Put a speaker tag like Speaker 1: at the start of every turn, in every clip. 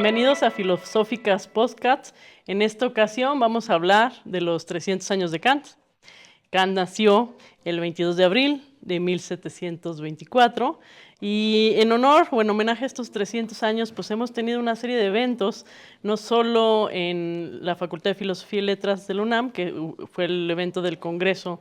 Speaker 1: bienvenidos a Filosóficas Podcasts. En esta ocasión vamos a hablar de los 300 años de Kant. Kant nació el 22 de abril de 1724 y en honor o en homenaje a estos 300 años pues hemos tenido una serie de eventos, no solo en la Facultad de Filosofía y Letras de la UNAM, que fue el evento del Congreso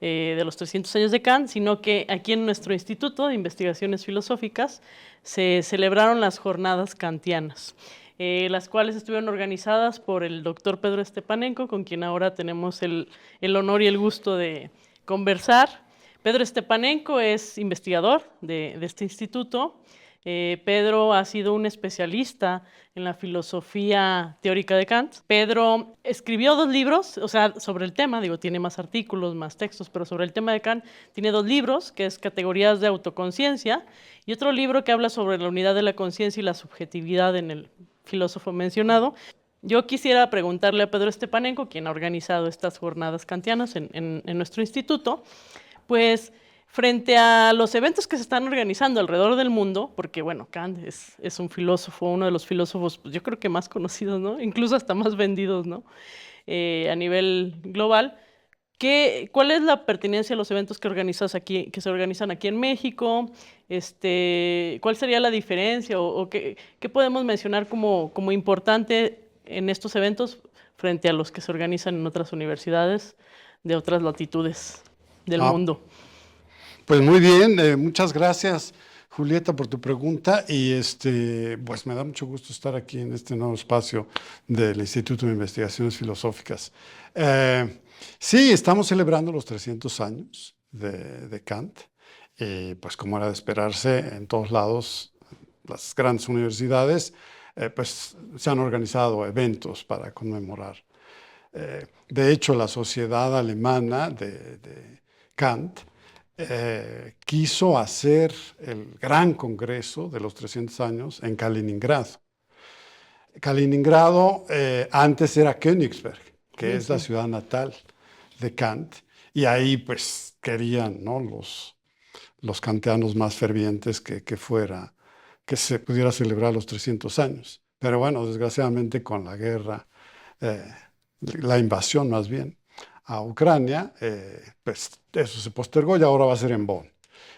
Speaker 1: de los 300 años de Kant, sino que aquí en nuestro Instituto de Investigaciones Filosóficas se celebraron las jornadas kantianas, las cuales estuvieron organizadas por el doctor Pedro Stepanenko, con quien ahora tenemos el honor y el gusto de conversar. Pedro Stepanenko es investigador de este instituto. Pedro ha sido un especialista en la filosofía teórica de Kant. Pedro escribió 2 libros, o sea, sobre el tema, tiene más artículos, más textos, pero sobre el tema de Kant tiene 2 libros, que es Categorías de autoconciencia, y otro libro que habla sobre la unidad de la conciencia y la subjetividad en el filósofo mencionado. Yo quisiera preguntarle a Pedro Stepanenko, quien ha organizado estas jornadas kantianas en nuestro instituto, pues frente a los eventos que se están organizando alrededor del mundo, porque bueno, Kant es un filósofo, uno de los filósofos, pues, yo creo que más conocidos, ¿no? Incluso hasta más vendidos, ¿no? A nivel global. ¿Cuál es la pertinencia de los eventos que se organizan aquí en México? ¿Cuál sería la diferencia o qué podemos mencionar como importante en estos eventos frente a los que se organizan en otras universidades de otras latitudes del mundo?
Speaker 2: Pues muy bien, muchas gracias, Julieta, por tu pregunta, y pues me da mucho gusto estar aquí en este nuevo espacio del Instituto de Investigaciones Filosóficas. Sí, estamos celebrando los 300 años de Kant, pues como era de esperarse, en todos lados, las grandes universidades, pues se han organizado eventos para conmemorar. De hecho, la Sociedad Alemana de Kant quiso hacer el gran congreso de los 300 años en Kaliningrado. Kaliningrado antes era Königsberg, que es la ciudad natal de Kant, y ahí pues querían, ¿no?, los kantianos más fervientes que se pudiera celebrar los 300 años. Pero bueno, desgraciadamente con la guerra, la invasión más bien, a Ucrania, pues eso se postergó y ahora va a ser en Bonn.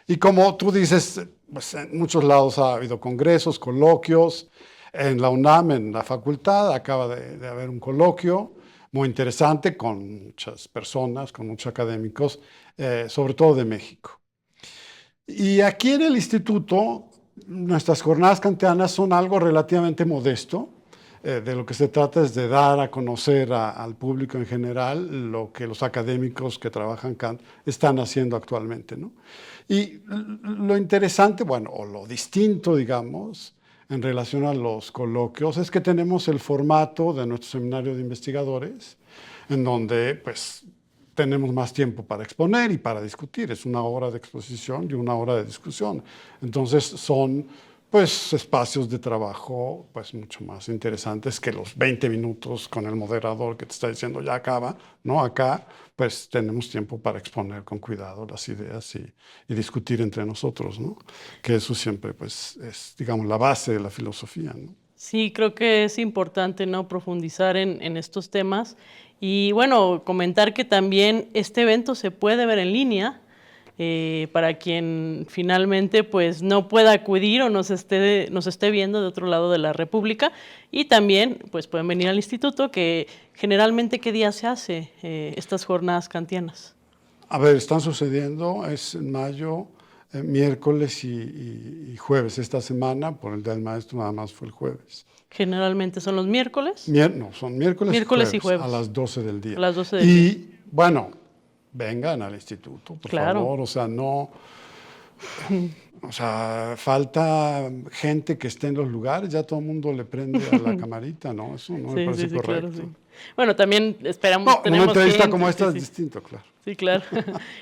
Speaker 2: Y como tú dices, pues en muchos lados ha habido congresos, coloquios. En la UNAM, en la facultad, acaba de haber un coloquio muy interesante con muchas personas, con muchos académicos, sobre todo de México. Y aquí en el instituto, nuestras jornadas kantianas son algo relativamente modesto. De lo que se trata es de dar a conocer al público en general lo que los académicos que trabajan Kant están haciendo actualmente, ¿no? Y lo interesante, bueno, o lo distinto, digamos, en relación a los coloquios, es que tenemos el formato de nuestro seminario de investigadores, en donde, pues, tenemos más tiempo para exponer y para discutir. Es 1 hora de exposición y 1 hora de discusión. Entonces, son pues espacios de trabajo pues mucho más interesantes que los 20 minutos con el moderador que te está diciendo ya acaba, ¿no? Acá pues tenemos tiempo para exponer con cuidado las ideas y discutir entre nosotros, ¿no? Que eso siempre pues es, digamos, la base de la filosofía, ¿no?
Speaker 1: Sí, creo que es importante, ¿no?, profundizar en estos temas y bueno, comentar que también este evento se puede ver en línea. Para quien finalmente pues no pueda acudir o nos esté viendo de otro lado de la República, y también pues pueden venir al instituto, que generalmente ¿qué día se hace estas jornadas kantianas?
Speaker 2: A ver, están sucediendo, es en mayo, miércoles y jueves. Esta semana, por el Día del Maestro, nada más fue el jueves.
Speaker 1: Generalmente son los miércoles.
Speaker 2: No, son miércoles y jueves, a las 12 del día.
Speaker 1: A las 12 del día.
Speaker 2: Y bueno, vengan al instituto, por favor, o sea, no, o sea, falta gente que esté en los lugares, ya todo el mundo le prende a la camarita, ¿no? Eso no me parece correcto.
Speaker 1: Claro, sí. Bueno, también esperamos,
Speaker 2: no,
Speaker 1: tenemos
Speaker 2: una entrevista
Speaker 1: gente,
Speaker 2: como esta es distinto, claro.
Speaker 1: Sí, claro.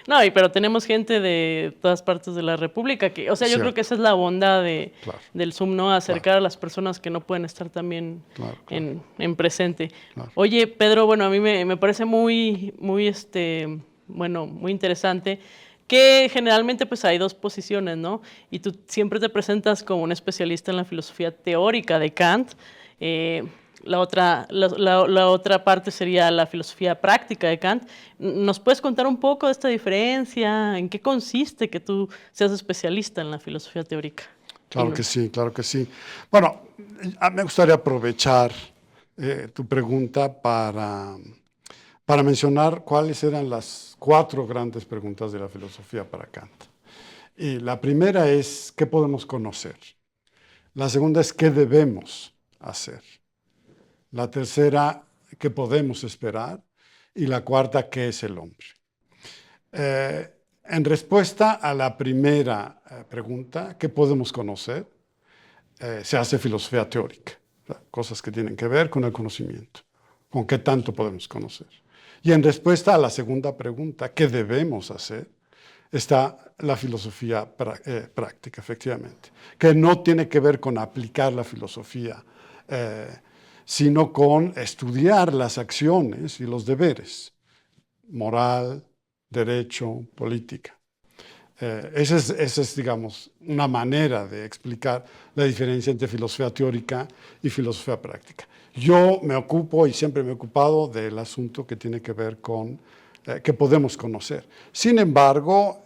Speaker 1: No, pero tenemos gente de todas partes de la República, que, o sea, yo creo que esa es la bondad del Zoom, ¿no? Acercar a las personas que no pueden estar también en presente. Claro. Oye, Pedro, bueno, a mí me parece muy interesante que generalmente pues hay dos posiciones, ¿no? Y tú siempre te presentas como un especialista en la filosofía teórica de Kant. La otra parte sería la filosofía práctica de Kant. ¿Nos puedes contar un poco de esta diferencia? ¿En qué consiste que tú seas especialista en la filosofía teórica?
Speaker 2: Claro que sí, claro que sí. Bueno, me gustaría aprovechar tu pregunta para mencionar cuáles eran las 4 grandes preguntas de la filosofía para Kant. Y la primera es, ¿qué podemos conocer? La segunda es, ¿qué debemos hacer? La tercera, ¿qué podemos esperar? Y la cuarta, ¿qué es el hombre? En respuesta a la primera pregunta, ¿qué podemos conocer? Se hace filosofía teórica, o sea, cosas que tienen que ver con el conocimiento, con qué tanto podemos conocer. Y en respuesta a la segunda pregunta, ¿qué debemos hacer? Está la filosofía práctica, efectivamente, que no tiene que ver con aplicar la filosofía, sino con estudiar las acciones y los deberes, moral, derecho, política. Esa es, digamos, una manera de explicar la diferencia entre filosofía teórica y filosofía práctica. Yo me ocupo y siempre me he ocupado del asunto que tiene que ver con qué podemos conocer. Sin embargo,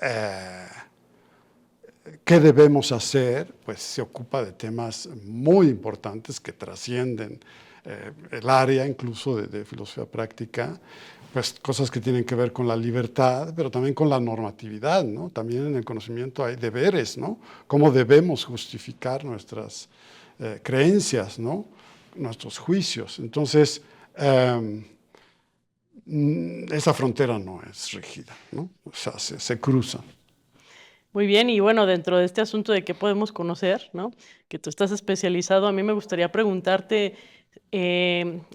Speaker 2: ¿qué debemos hacer? Pues se ocupa de temas muy importantes que trascienden el área incluso de filosofía práctica, pues cosas que tienen que ver con la libertad, pero también con la normatividad, ¿no? También en el conocimiento hay deberes, ¿no? Cómo debemos justificar nuestras creencias, ¿no? Nuestros juicios. Entonces, esa frontera no es rígida, ¿no? O sea, se cruzan.
Speaker 1: Muy bien, y bueno, dentro de este asunto de qué podemos conocer, ¿no? Que tú estás especializado, a mí me gustaría preguntarte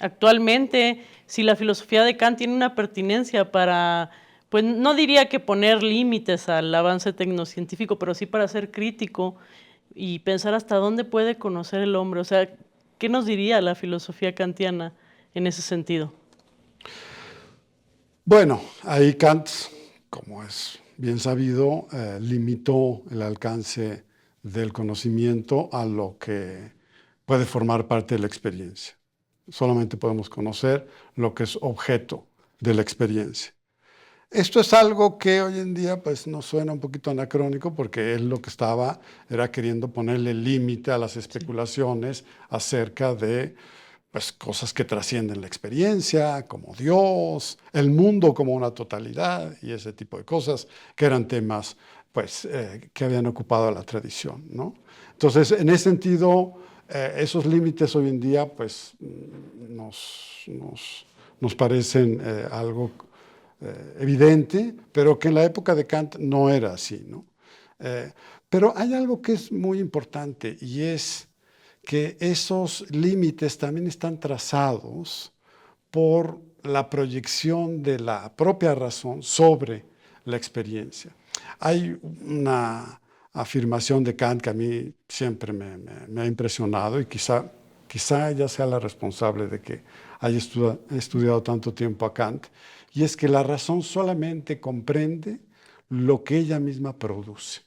Speaker 1: actualmente si la filosofía de Kant tiene una pertinencia para, pues no diría que poner límites al avance tecnocientífico, pero sí para ser crítico y pensar hasta dónde puede conocer el hombre. O sea, ¿qué nos diría la filosofía kantiana en ese sentido?
Speaker 2: Bueno, ahí Kant, como es bien sabido, limitó el alcance del conocimiento a lo que puede formar parte de la experiencia. Solamente podemos conocer lo que es objeto de la experiencia. Esto es algo que hoy en día pues, nos suena un poquito anacrónico porque él lo que estaba era queriendo ponerle límite a las especulaciones acerca de pues, cosas que trascienden la experiencia, como Dios, el mundo como una totalidad y ese tipo de cosas, que eran temas pues, que habían ocupado a la tradición, ¿no? Entonces, en ese sentido, esos límites hoy en día pues, nos parecen algo evidente, pero que en la época de Kant no era así, ¿no? Pero hay algo que es muy importante y es que esos límites también están trazados por la proyección de la propia razón sobre la experiencia. Hay una afirmación de Kant que a mí siempre me ha impresionado y quizá ella sea la responsable de que haya estudiado tanto tiempo a Kant, y es que la razón solamente comprende lo que ella misma produce.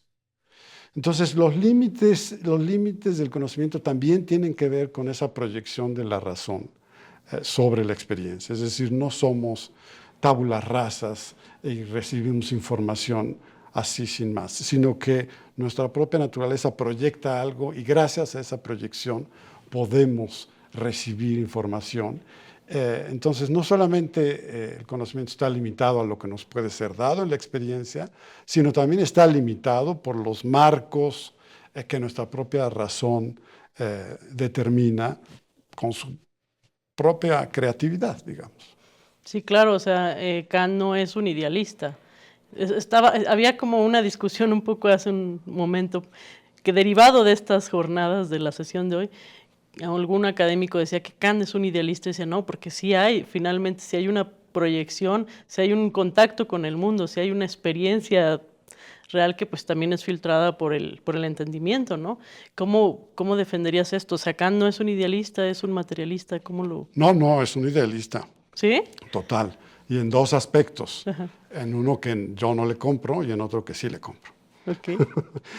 Speaker 2: Entonces, los límites del conocimiento también tienen que ver con esa proyección de la razón sobre la experiencia. Es decir, no somos tábulas rasas y recibimos información así sin más, sino que nuestra propia naturaleza proyecta algo y gracias a esa proyección podemos recibir información. Entonces, no solamente el conocimiento está limitado a lo que nos puede ser dado en la experiencia, sino también está limitado por los marcos que nuestra propia razón determina con su propia creatividad, digamos.
Speaker 1: Sí, claro, o sea, Kant no es un idealista. Había como una discusión un poco hace un momento que derivado de estas jornadas de la sesión de hoy, algún académico decía que Kant es un idealista y decía no, porque sí hay, finalmente, si hay una proyección, si hay un contacto con el mundo, si hay una experiencia real que pues también es filtrada por el entendimiento, ¿no? ¿Cómo defenderías esto? O sea, Kant no es un idealista, es un materialista, ¿cómo lo...?
Speaker 2: No, es un idealista.
Speaker 1: ¿Sí?
Speaker 2: Total. y en dos aspectos,
Speaker 1: Ajá.
Speaker 2: en uno que yo no le compro y en otro que sí le compro.
Speaker 1: Ok.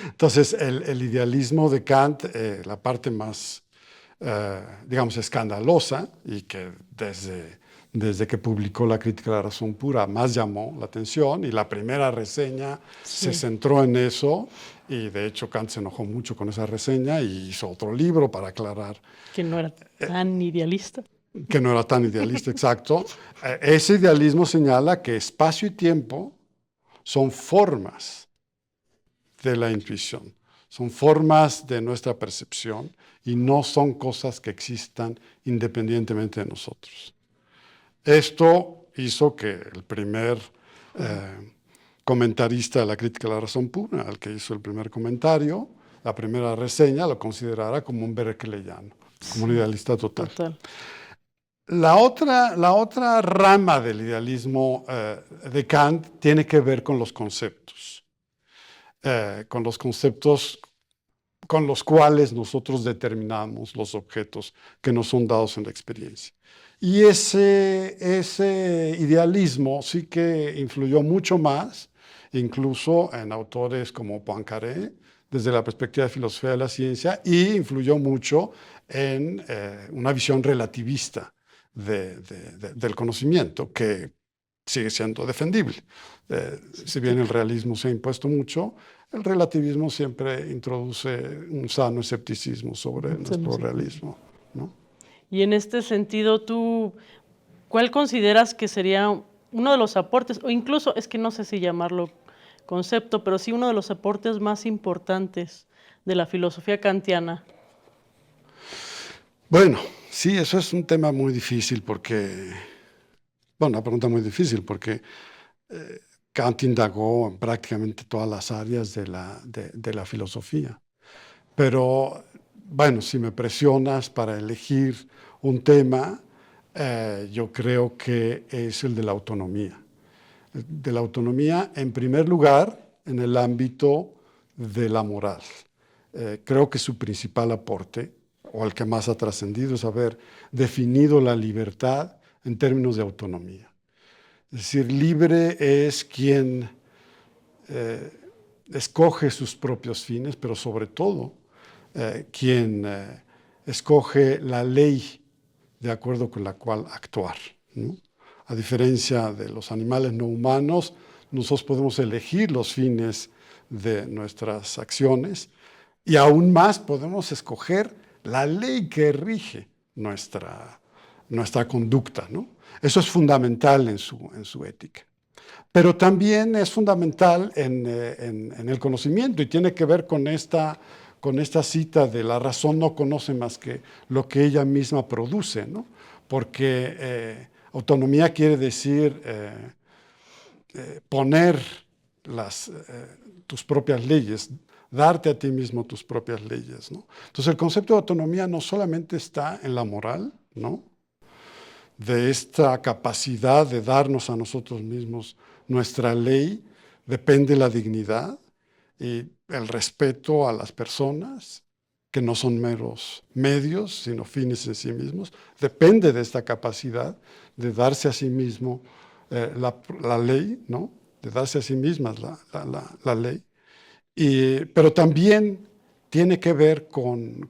Speaker 2: Entonces, el idealismo de Kant, la parte más, digamos, escandalosa y que desde que publicó la Crítica de la Razón Pura más llamó la atención y la primera reseña se
Speaker 1: Sí.
Speaker 2: centró en eso y de hecho Kant se enojó mucho con esa reseña y hizo otro libro para aclarar
Speaker 1: Que no era tan idealista.
Speaker 2: que no era tan idealista, exacto. Ese idealismo señala que espacio y tiempo son formas de la intuición, son formas de nuestra percepción y no son cosas que existan independientemente de nosotros. Esto hizo que el primer comentarista de la Crítica de la Razón Pura, el que hizo el primer comentario, la primera reseña, lo considerara como un berkeleyano, como un
Speaker 1: Sí,
Speaker 2: idealista total.
Speaker 1: total.
Speaker 2: La otra rama del idealismo de Kant tiene que ver con los conceptos con los cuales nosotros determinamos los objetos que nos son dados en la experiencia. Y ese idealismo sí que influyó mucho más, incluso en autores como Poincaré, desde la perspectiva de filosofía de la ciencia, y influyó mucho en una visión relativista del conocimiento, que sigue siendo defendible. Si bien el realismo se ha impuesto mucho, el relativismo siempre introduce un sano escepticismo sobre nuestro realismo, ¿no?
Speaker 1: Y en este sentido, ¿tú cuál consideras que sería uno de los aportes, o incluso, es que no sé si llamarlo concepto, pero sí uno de los aportes más importantes de la filosofía kantiana?
Speaker 2: Bueno, sí, eso es un tema muy difícil porque, bueno, una pregunta muy difícil porque Kant indagó en prácticamente todas las áreas de la filosofía. Pero, bueno, si me presionas para elegir un tema, yo creo que es el de la autonomía. De la autonomía, en primer lugar, en el ámbito de la moral. Creo que su principal aporte, o el que más ha trascendido, es haber definido la libertad en términos de autonomía. Es decir, libre es quien escoge sus propios fines, pero sobre todo quien escoge la ley de acuerdo con la cual actuar, ¿no? A diferencia de los animales no humanos, nosotros podemos elegir los fines de nuestras acciones y aún más podemos escoger la ley que rige nuestra conducta, ¿no? Eso es fundamental en su ética. Pero también es fundamental en el conocimiento y tiene que ver con esta cita de la razón no conoce más que lo que ella misma produce, ¿no? Porque autonomía quiere decir poner tus propias leyes, darte a ti mismo tus propias leyes, ¿no? Entonces el concepto de autonomía no solamente está en la moral, ¿no? De esta capacidad de darnos a nosotros mismos nuestra ley, depende la dignidad y el respeto a las personas, que no son meros medios, sino fines en sí mismos. Depende de esta capacidad de darse a sí mismo la ley, ¿no? De darse a sí mismas la ley. Pero también tiene que ver con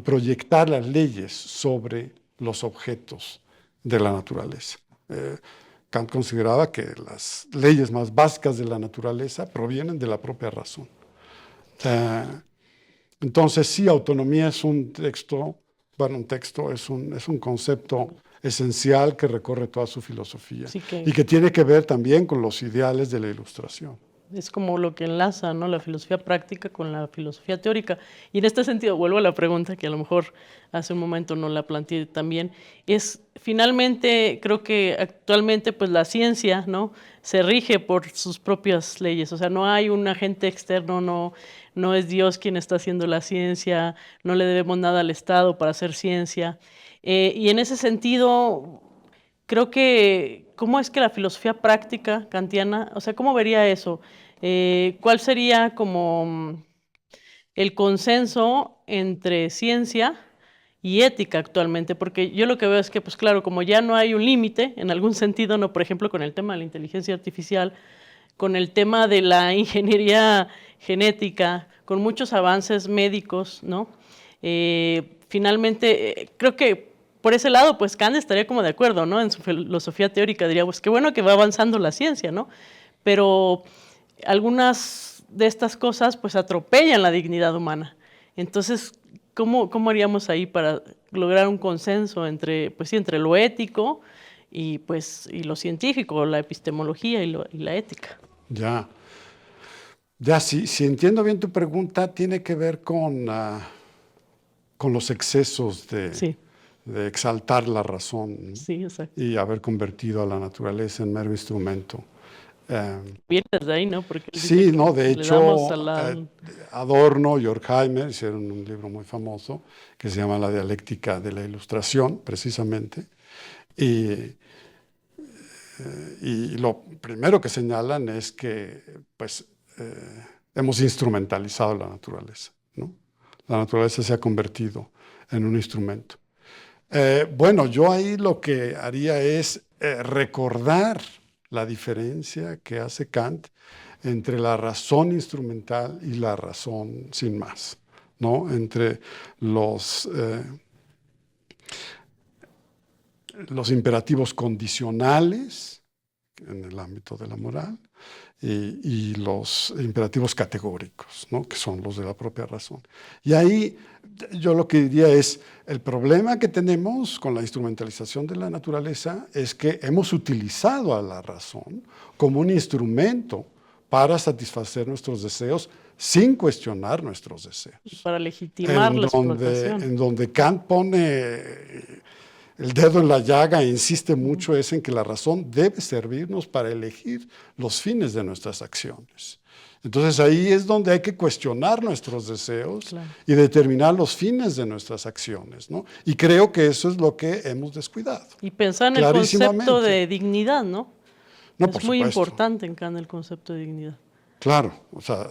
Speaker 2: proyectar las leyes sobre los objetos de la naturaleza. Kant consideraba que las leyes más básicas de la naturaleza provienen de la propia razón. Entonces, sí, autonomía es un texto es un concepto esencial que recorre toda su filosofía
Speaker 1: Sí,
Speaker 2: y que tiene que ver también con los ideales de la Ilustración.
Speaker 1: es como lo que enlaza, ¿no?, la filosofía práctica con la filosofía teórica. Y en este sentido, vuelvo a la pregunta que a lo mejor hace un momento no la planteé también, es finalmente, creo que actualmente pues la ciencia, ¿no?, se rige por sus propias leyes. O sea, no hay un agente externo, no es Dios quien está haciendo la ciencia, no le debemos nada al Estado para hacer ciencia. Y en ese sentido, creo que, ¿cómo es que la filosofía práctica kantiana, o sea, cómo vería eso? ¿Cuál sería como el consenso entre ciencia y ética actualmente, porque yo lo que veo es que, pues claro, como ya no hay un límite, en algún sentido, no, por ejemplo, con el tema de la inteligencia artificial, con el tema de la ingeniería genética, con muchos avances médicos, ¿no? Finalmente, creo que por ese lado, pues Kant estaría como de acuerdo, ¿no? En su filosofía teórica diría, pues qué bueno que va avanzando la ciencia, ¿no? Pero algunas de estas cosas, pues atropellan la dignidad humana. Entonces, ¿cómo haríamos ahí para lograr un consenso entre, pues sí, entre lo ético y lo científico, la epistemología y la ética?
Speaker 2: Ya, ya, si entiendo bien tu pregunta, tiene que ver con los excesos
Speaker 1: Sí,
Speaker 2: de exaltar la razón, ¿no?
Speaker 1: sí, exacto.
Speaker 2: Y haber convertido a la naturaleza en mero instrumento. Eh,
Speaker 1: Viene desde ahí, ¿no? Porque él dice
Speaker 2: sí,
Speaker 1: que
Speaker 2: no, de
Speaker 1: si le damos
Speaker 2: hecho,
Speaker 1: a la...
Speaker 2: Adorno y Horkheimer hicieron un libro muy famoso que se llama La dialéctica de la ilustración, precisamente. Y, y lo primero que señalan es que, pues, hemos instrumentalizado la naturaleza, ¿no? La naturaleza se ha convertido en un instrumento. Bueno, yo ahí lo que haría es recordar la diferencia que hace Kant entre la razón instrumental y la razón sin más, ¿no? Entre los imperativos condicionales en el ámbito de la moral y los imperativos categóricos, ¿no? Que son los de la propia razón. Y ahí yo lo que diría es, el problema que tenemos con la instrumentalización de la naturaleza es que hemos utilizado a la razón como un instrumento para satisfacer nuestros deseos sin cuestionar nuestros deseos.
Speaker 1: Para legitimar la explotación.
Speaker 2: En donde Kant pone el dedo en la llaga e insiste mucho es en que la razón debe servirnos para elegir los fines de nuestras acciones. Entonces ahí es donde hay que cuestionar nuestros deseos, claro, y determinar los fines de nuestras acciones, ¿no? Y creo que eso es lo que hemos descuidado.
Speaker 1: Y pensar en el concepto de dignidad, ¿no? No, es muy importante en Kant el concepto de dignidad.
Speaker 2: Claro, o sea,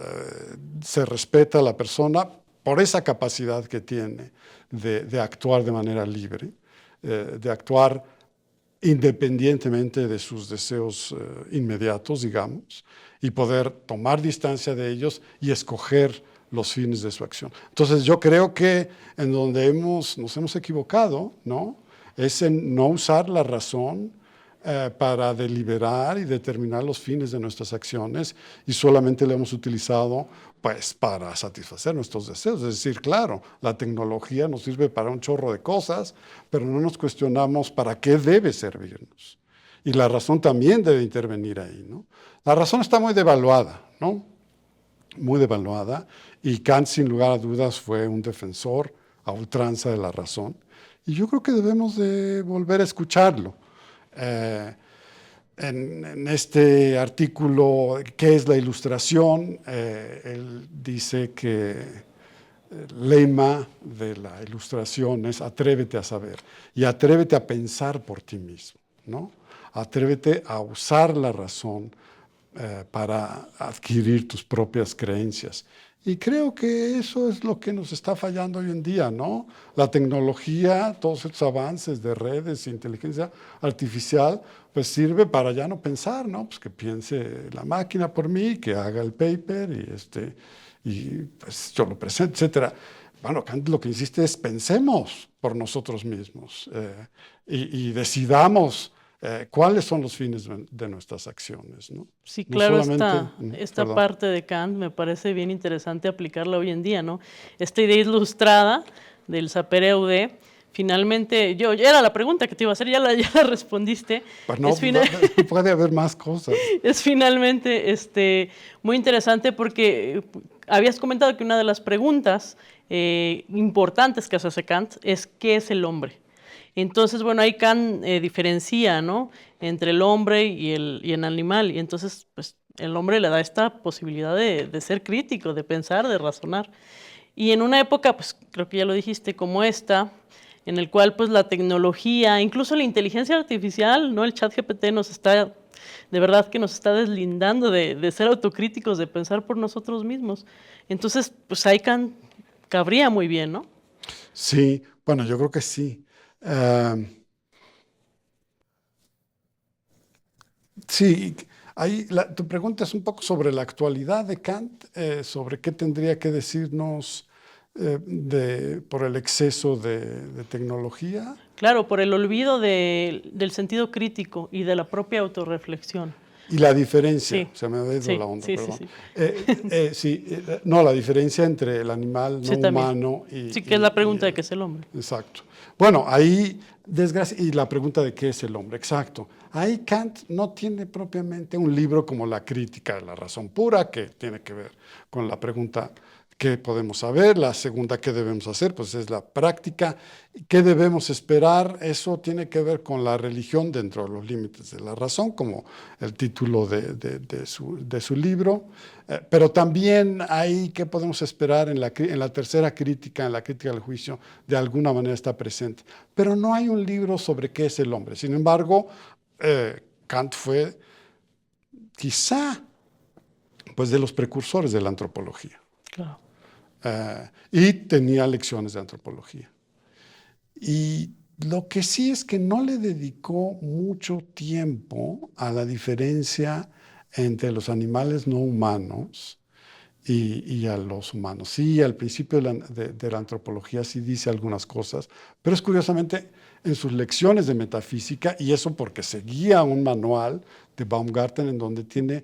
Speaker 2: se respeta a la persona por esa capacidad que tiene de actuar de manera libre, de actuar independientemente de sus deseos inmediatos, digamos, y poder tomar distancia de ellos y escoger los fines de su acción. Entonces yo creo que en donde nos hemos equivocado, ¿no? Es en no usar la razón para deliberar y determinar los fines de nuestras acciones y solamente la hemos utilizado pues para satisfacer nuestros deseos. Es decir, claro, la tecnología nos sirve para un chorro de cosas, pero no nos cuestionamos para qué debe servirnos. Y la razón también debe intervenir ahí, ¿no? La razón está muy devaluada, ¿no? Muy devaluada, y Kant, sin lugar a dudas, fue un defensor a ultranza de la razón. Y yo creo que debemos de volver a escucharlo. En este artículo, ¿qué es la ilustración? Él dice que el lema de la ilustración es atrévete a saber y atrévete a pensar por ti mismo, ¿no? Atrévete a usar la razón para adquirir tus propias creencias. Y creo que eso es lo que nos está fallando hoy en día, ¿no? La tecnología, todos estos avances de redes, inteligencia artificial, pues sirve para ya no pensar, ¿no? Pues que piense la máquina por mí, que haga el paper y pues yo lo presento, etcétera. Bueno, Kant lo que insiste es pensemos por nosotros mismos y decidamos cuáles son los fines de nuestras acciones, ¿no?
Speaker 1: Sí, claro,
Speaker 2: no
Speaker 1: esta parte de Kant me parece bien interesante aplicarla hoy en día, ¿no? Esta idea ilustrada del sapere aude, finalmente, era la pregunta que te iba a hacer, ya la respondiste.
Speaker 2: Pues no, puede haber más cosas.
Speaker 1: Es finalmente muy interesante porque habías comentado que una de las preguntas importantes que hace Kant es ¿qué es el hombre? Entonces, bueno, ahí Kant diferencia, ¿no?, entre el hombre y el animal, y entonces, pues, el hombre le da esta posibilidad de ser crítico, de pensar, de razonar. Y en una época, pues, creo que ya lo dijiste, como esta, en el cual, pues, la tecnología, incluso la inteligencia artificial, ¿no?, el ChatGPT de verdad que nos está deslindando de ser autocríticos, de pensar por nosotros mismos. Entonces, pues, ahí Kant cabría muy bien, ¿no?
Speaker 2: Sí, Bueno, yo creo que sí. Eh, sí, ahí tu pregunta es un poco sobre la actualidad de Kant, sobre qué tendría que decirnos por el exceso de tecnología.
Speaker 1: Claro, por el olvido del sentido crítico y de la propia autorreflexión.
Speaker 2: Y la diferencia,
Speaker 1: Sí,
Speaker 2: se me ha ido
Speaker 1: sí,
Speaker 2: la onda,
Speaker 1: sí, sí,
Speaker 2: perdón.
Speaker 1: sí.
Speaker 2: Sí, no, la diferencia entre el animal no
Speaker 1: Sí, también.
Speaker 2: humano
Speaker 1: Sí, que es la pregunta de
Speaker 2: el.
Speaker 1: qué es el hombre.
Speaker 2: Exacto. Bueno, ahí, y la pregunta de qué es el hombre, exacto. Ahí Kant no tiene propiamente un libro como La crítica de la razón pura, que tiene que ver con la pregunta qué podemos saber, la segunda qué debemos hacer, pues es la práctica, qué debemos esperar, eso tiene que ver con la religión dentro de los límites de la razón, como el título de su libro, pero también ahí qué podemos esperar en la tercera crítica, en la crítica del juicio, de alguna manera está presente. Pero no hay un libro sobre qué es el hombre. Sin embargo, Kant fue quizá pues, de los precursores de la antropología.
Speaker 1: Claro.
Speaker 2: Y tenía lecciones de antropología. Y lo que sí es que no le dedicó mucho tiempo a la diferencia entre los animales no humanos y a los humanos. Sí, al principio de la antropología sí dice algunas cosas, pero es curiosamente en sus lecciones de metafísica, y eso porque seguía un manual de Baumgarten en donde tiene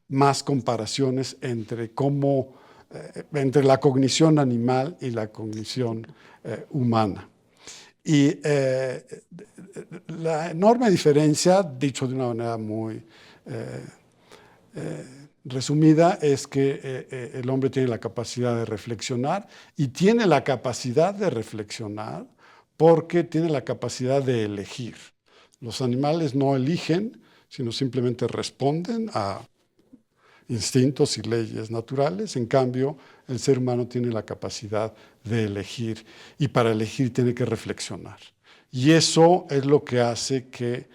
Speaker 2: más comparaciones entre entre la cognición animal y la cognición humana. Y la enorme diferencia, dicho de una manera muy resumida, es que el hombre tiene la capacidad de reflexionar y tiene la capacidad de reflexionar porque tiene la capacidad de elegir. Los animales no eligen, sino simplemente responden a instintos y leyes naturales. En cambio, el ser humano tiene la capacidad de elegir y para elegir tiene que reflexionar. Y eso es lo que hace que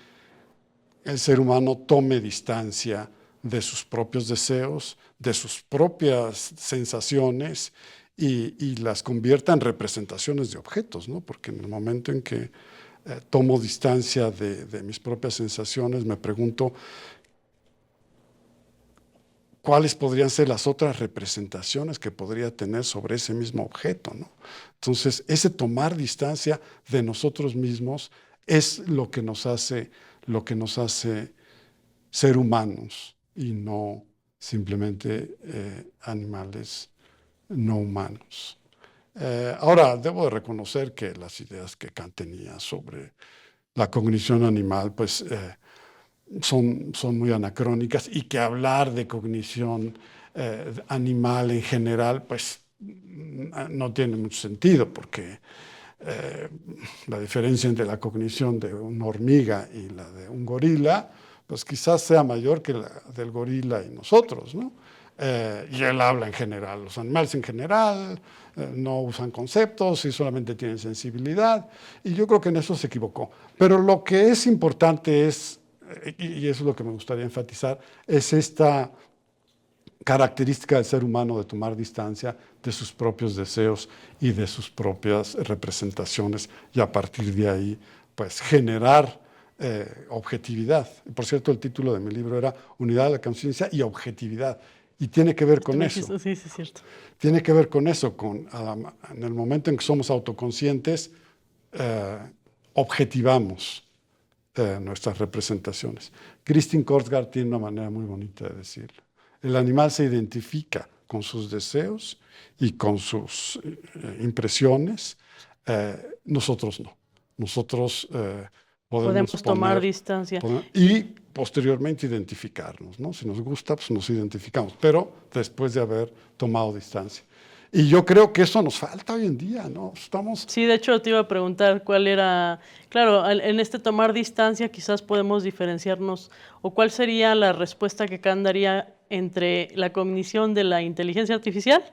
Speaker 2: el ser humano tome distancia de sus propios deseos, de sus propias sensaciones y las convierta en representaciones de objetos, ¿no? Porque en el momento en que tomo distancia de mis propias sensaciones, me pregunto cuáles podrían ser las otras representaciones que podría tener sobre ese mismo objeto, ¿no? Entonces, ese tomar distancia de nosotros mismos es lo que nos hace ser humanos y no simplemente animales no humanos. Ahora, debo de reconocer que las ideas que Kant tenía sobre la cognición animal, pues son muy anacrónicas y que hablar de cognición animal en general, pues no tiene mucho sentido porque la diferencia entre la cognición de una hormiga y la de un gorila, pues quizás sea mayor que la del gorila y nosotros, ¿no? Y él habla en general, los animales en general no usan conceptos y solamente tienen sensibilidad, y yo creo que en eso se equivocó. Pero lo que es importante es, y eso es lo que me gustaría enfatizar, es esta característica del ser humano de tomar distancia de sus propios deseos y de sus propias representaciones y a partir de ahí, pues generar objetividad. Por cierto, el título de mi libro era Unidad de la conciencia y objetividad. Y tiene que ver con eso.
Speaker 1: Sí, sí, es cierto.
Speaker 2: Tiene que ver con eso, en el momento en que somos autoconscientes, objetivamos nuestras representaciones. Christine Korsgaard tiene una manera muy bonita de decirlo. El animal se identifica con sus deseos y con sus impresiones, nosotros no. Nosotros
Speaker 1: Podemos tomar distancia.
Speaker 2: Y posteriormente identificarnos, ¿no? Si nos gusta, pues nos identificamos, pero después de haber tomado distancia. Y yo creo que eso nos falta hoy en día, ¿no?
Speaker 1: Sí, de hecho te iba a preguntar cuál era, claro, en este tomar distancia quizás podemos diferenciarnos, o cuál sería la respuesta que Kant daría entre la cognición de la inteligencia artificial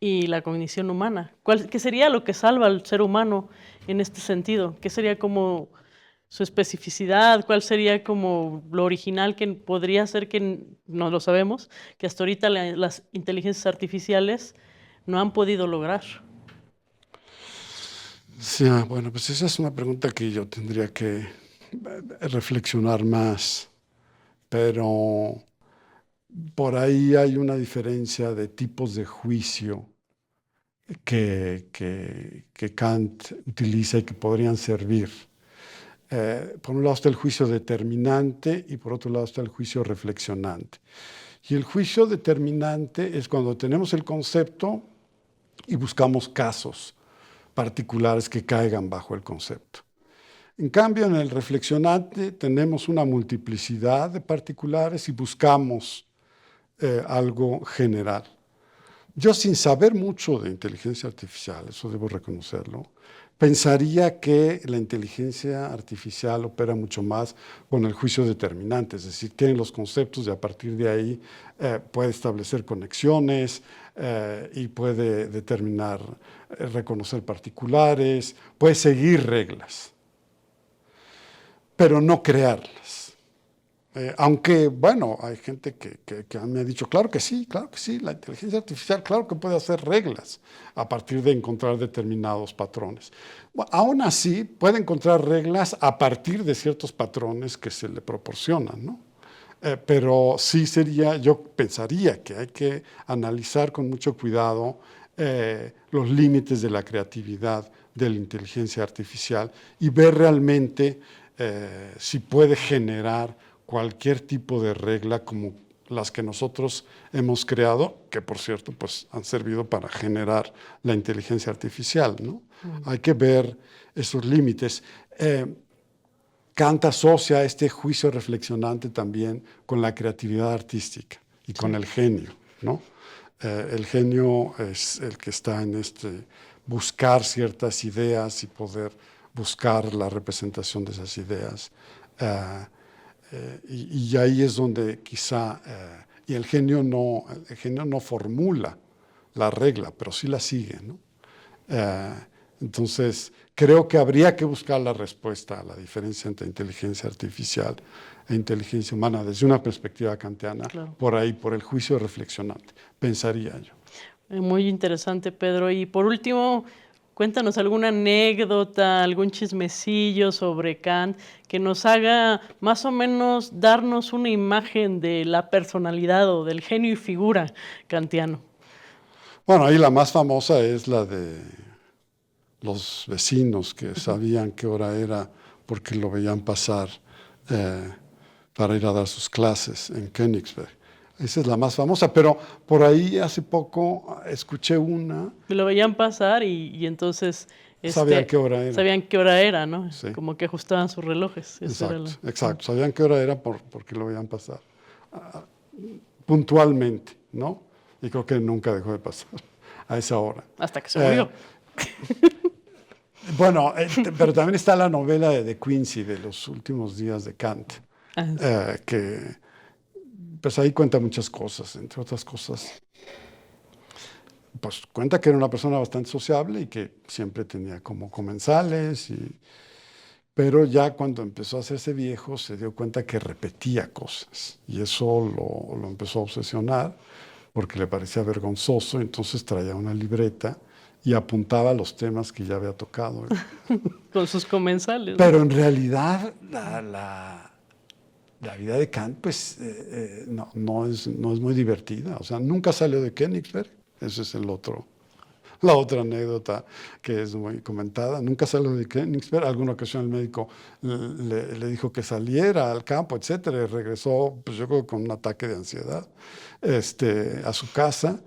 Speaker 1: y la cognición humana. ¿Qué sería lo que salva al ser humano en este sentido? ¿Qué sería como su especificidad? ¿Cuál sería como lo original que podría ser, que no lo sabemos, que hasta ahorita las inteligencias artificiales no han podido lograr?
Speaker 2: Sí, bueno, pues esa es una pregunta que yo tendría que reflexionar más, pero por ahí hay una diferencia de tipos de juicio que Kant utiliza y que podrían servir. Por un lado está el juicio determinante y por otro lado está el juicio reflexionante. Y el juicio determinante es cuando tenemos el concepto y buscamos casos particulares que caigan bajo el concepto. En cambio, en el reflexionante tenemos una multiplicidad de particulares y buscamos algo general. Yo, sin saber mucho de inteligencia artificial, eso debo reconocerlo, pensaría que la inteligencia artificial opera mucho más con el juicio determinante, es decir, tiene los conceptos y a partir de ahí puede establecer conexiones y puede determinar, reconocer particulares, puede seguir reglas, pero no crearlas. Aunque, bueno, hay gente que me ha dicho, claro que sí, la inteligencia artificial, claro que puede hacer reglas a partir de encontrar determinados patrones. Bueno, aún así, puede encontrar reglas a partir de ciertos patrones que se le proporcionan, ¿no? Pero sí sería, yo pensaría que hay que analizar con mucho cuidado los límites de la creatividad de la inteligencia artificial y ver realmente si puede generar cualquier tipo de regla como las que nosotros hemos creado, que por cierto pues, han servido para generar la inteligencia artificial, ¿no? Hay que ver esos límites. Kant asocia este juicio reflexionante también con la creatividad artística y con el genio, ¿no? El genio es el que está en buscar ciertas ideas y poder buscar la representación de esas ideas. Y ahí es donde quizá, y el genio no formula la regla, pero sí la sigue, ¿no? Entonces, creo que habría que buscar la respuesta a la diferencia entre inteligencia artificial e inteligencia humana desde una perspectiva kantiana,
Speaker 1: Claro.
Speaker 2: por ahí, por el juicio reflexionante, pensaría yo.
Speaker 1: Muy interesante, Pedro. Y por último, cuéntanos alguna anécdota, algún chismecillo sobre Kant que nos haga más o menos darnos una imagen de la personalidad o del genio y figura kantiano.
Speaker 2: Bueno, ahí la más famosa es la de los vecinos que sabían qué hora era porque lo veían pasar eh, para ir a dar sus clases en Königsberg. Esa es la más famosa, pero por ahí hace poco escuché una.
Speaker 1: Lo veían pasar y entonces
Speaker 2: Sabían qué hora era.
Speaker 1: sabían qué hora era, ¿no?
Speaker 2: Sí.
Speaker 1: Como que ajustaban sus relojes.
Speaker 2: Exacto. Sabían qué hora era porque lo veían pasar. Puntualmente, ¿no? Y creo que nunca dejó de pasar a esa hora.
Speaker 1: Hasta que se murió.
Speaker 2: Bueno, pero también está la novela de Quincy, de los últimos días de Kant, que pues ahí cuenta muchas cosas, entre otras cosas. Pues cuenta que era una persona bastante sociable y que siempre tenía como comensales, pero ya cuando empezó a hacerse viejo se dio cuenta que repetía cosas y eso lo empezó a obsesionar porque le parecía vergonzoso, entonces traía una libreta y apuntaba los temas que ya había tocado.
Speaker 1: Con sus comensales.
Speaker 2: Pero en realidad la vida de Kant pues, no es muy divertida. O sea, nunca salió de Königsberg. Ese es la otra anécdota que es muy comentada. Nunca salió de Königsberg. Alguna ocasión el médico le dijo que saliera al campo, etcétera, y regresó, pues yo creo, con un ataque de ansiedad a su casa.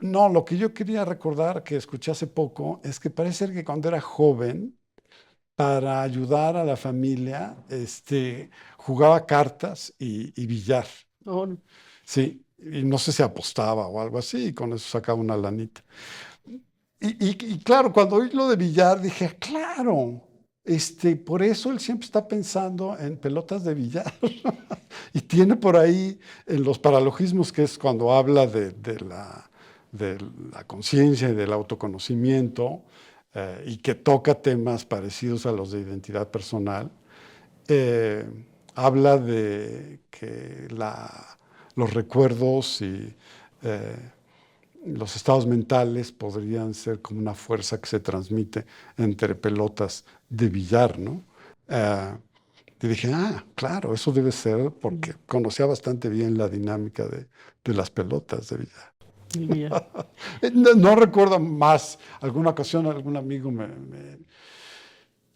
Speaker 2: No, lo que yo quería recordar, que escuché hace poco, es que parece ser que cuando era joven, para ayudar a la familia, jugaba cartas y billar.
Speaker 1: Oh.
Speaker 2: Sí, y no sé si apostaba o algo así, y con eso sacaba una lanita. Y claro, cuando oí lo de billar, dije, claro, por eso él siempre está pensando en pelotas de billar. Y tiene por ahí en los paralogismos, que es cuando habla de la conciencia y del autoconocimiento, y que toca temas parecidos a los de identidad personal, habla de que los recuerdos y los estados mentales podrían ser como una fuerza que se transmite entre pelotas de billar, ¿no? Y dije, claro, eso debe ser porque conocía bastante bien la dinámica de las pelotas de billar. No recuerdo más. Alguna ocasión algún amigo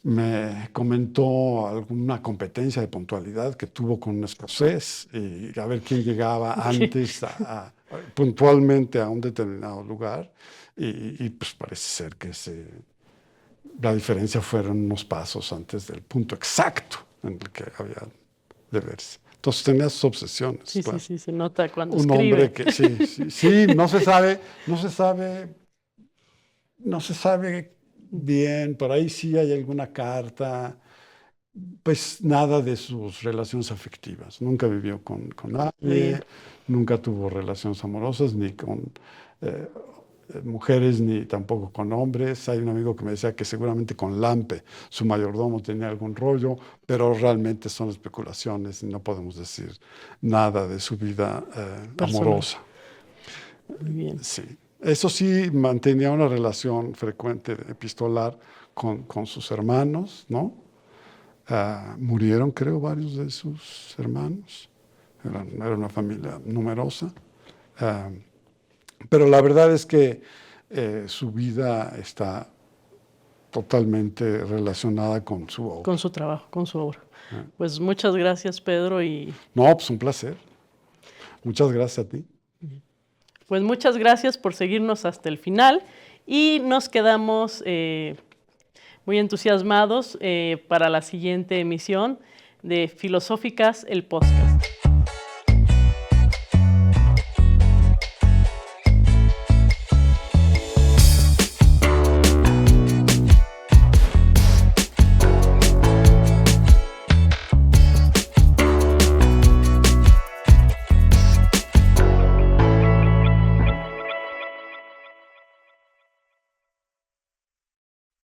Speaker 2: me comentó alguna competencia de puntualidad que tuvo con un escocés y a ver quién llegaba antes puntualmente a un determinado lugar y pues parece ser que la diferencia fueron unos pasos antes del punto exacto en el que había de verse. Entonces tenía sus obsesiones.
Speaker 1: Sí,
Speaker 2: claro.
Speaker 1: sí, se nota cuando
Speaker 2: Un
Speaker 1: escribe.
Speaker 2: hombre que sí, no se sabe bien, por ahí sí hay alguna carta, pues nada de sus relaciones afectivas. Nunca vivió con nadie,
Speaker 1: Bien.
Speaker 2: nunca tuvo relaciones amorosas, ni con mujeres, ni tampoco con hombres. Hay un amigo que me decía que seguramente con Lampe, su mayordomo, tenía algún rollo, pero realmente son especulaciones y no podemos decir nada de su vida amorosa.
Speaker 1: Muy bien.
Speaker 2: Sí. Eso sí, mantenía una relación frecuente epistolar con sus hermanos, ¿no? Murieron, creo, varios de sus hermanos. Era una familia numerosa. Pero la verdad es que su vida está totalmente relacionada con su obra.
Speaker 1: Con su trabajo, con su obra. Pues muchas gracias, Pedro.
Speaker 2: No, pues un placer. Muchas gracias a ti.
Speaker 1: Pues muchas gracias por seguirnos hasta el final y nos quedamos muy entusiasmados para la siguiente emisión de Filosóficas, el podcast.